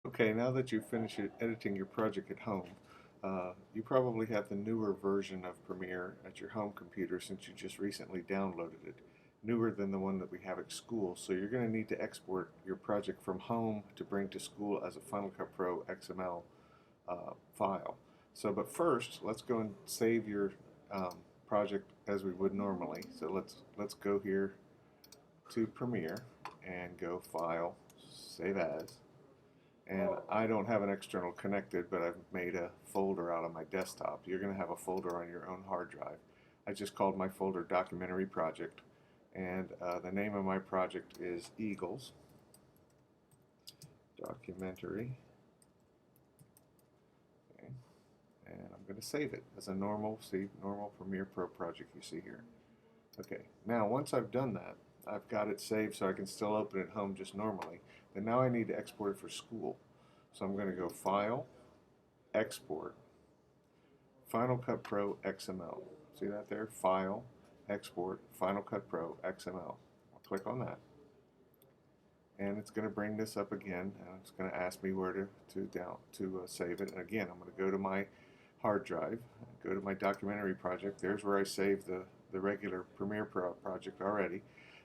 Okay, now that you've finished editing your project at home, you probably have the newer version of Premiere at your home computer since you just recently downloaded it. Newer than the one that we have at school, so you're going to need to export your project from home to bring to school as a Final Cut Pro XML file. But first, let's go and save your project as we would normally. So let's go here to Premiere and go File, Save As. And I don't have an external connected, but I've made a folder out of my desktop. You're going to have a folder on your own hard drive. I just called my folder Documentary Project, and the name of my project is Eagles Documentary. Okay. And I'm going to save it as a normal Premiere Pro project you see here. Okay, now once I've done that, I've got it saved so I can still open it at home just normally. Then now I need to export it for school. So I'm going to go File, Export, Final Cut Pro XML. See that there? File, Export, Final Cut Pro XML. I'll click on that. And it's going to bring this up again, and it's going to ask me where to save it. And again, I'm going to go to my hard drive, go to my documentary project. There's where I saved the regular Premiere Pro project already.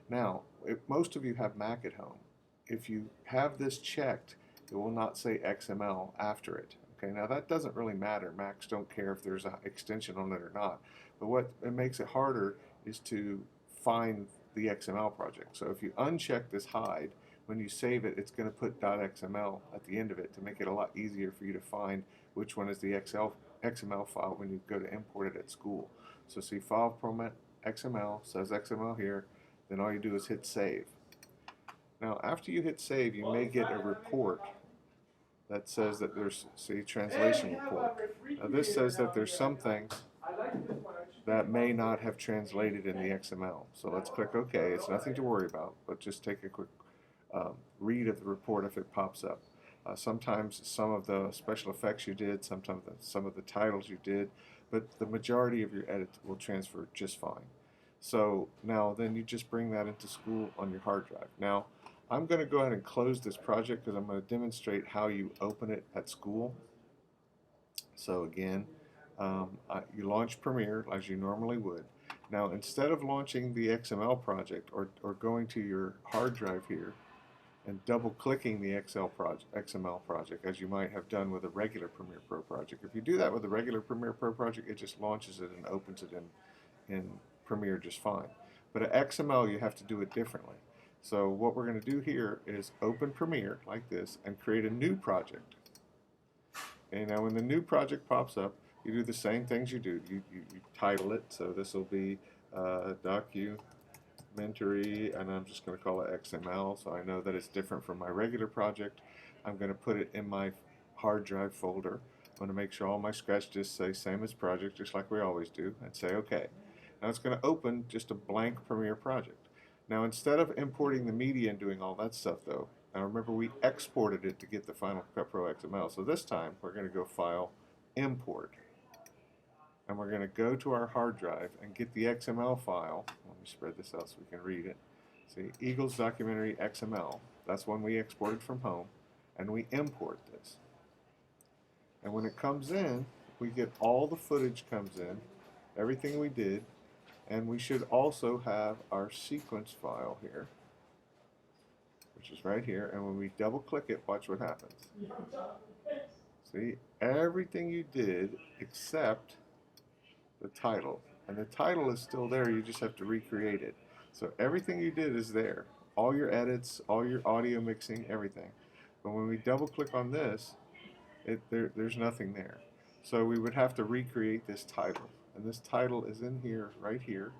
Now, if most of you have Mac at home, if you have this checked, it will not say XML after it. Okay, now that doesn't really matter. Macs don't care if there's an extension on it or not. But what it makes it harder is to find the XML project. So if you uncheck this hide, when you save it, it's going to put .xml at the end of it to make it a lot easier for you to find which one is the XML file when you go to import it at school. So see File Format XML, says XML here, then all you do is hit Save. Now after you hit Save, you may get a report that says that there's, see, translation report. Now this says that there's some things that may not have translated in the XML. So let's click OK. It's nothing to worry about, but just take a quick read of the report if it pops up. Sometimes some of the special effects you did, sometimes some of the titles you did, but the majority of your edit will transfer just fine. So now then you just bring that into school on your hard drive. Now I'm going to go ahead and close this project because I'm going to demonstrate how you open it at school. So again, you launch Premiere as you normally would. Now instead of launching the XML project or going to your hard drive here and double clicking the XML project as you might have done with a regular Premiere Pro project. If you do that with a regular Premiere Pro project, it just launches it and opens it in Premiere just fine. But at XML you have to do it differently. So what we're going to do here is open Premiere like this and create a new project. And now when the new project pops up, you do the same things you do. You title it, so this will be documentary, and I'm just going to call it XML, so I know that it's different from my regular project. I'm going to put it in my hard drive folder. I'm going to make sure all my scratch disks say same as project, just like we always do, and say OK. Now it's going to open just a blank Premiere project. Now instead of importing the media and doing all that stuff though, now remember we exported it to get the Final Cut Pro XML, so this time we're going to go File, Import. And we're going to go to our hard drive and get the XML file. Let me spread this out so we can read it. See, Eagles Documentary XML. That's one we exported from home. And we import this. And when it comes in, we get all the footage comes in, everything we did, and we should also have our sequence file here, which is right here. And when we double click it, watch what happens. See, everything you did except the title, and the title is still there, you just have to recreate it. So everything you did is there, all your edits, all your audio mixing, everything. But when we double click on this, there's nothing there. So we would have to recreate this title, and this title is in here, right here.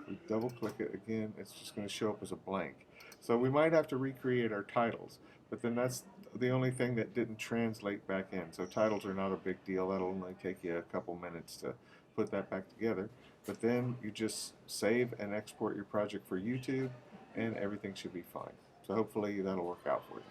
We double click it again, it's just going to show up as a blank. So we might have to recreate our titles, but then that's the only thing that didn't translate back in. So titles are not a big deal. That'll only take you a couple minutes to put that back together. But then you just save and export your project for YouTube, and everything should be fine. So hopefully that'll work out for you.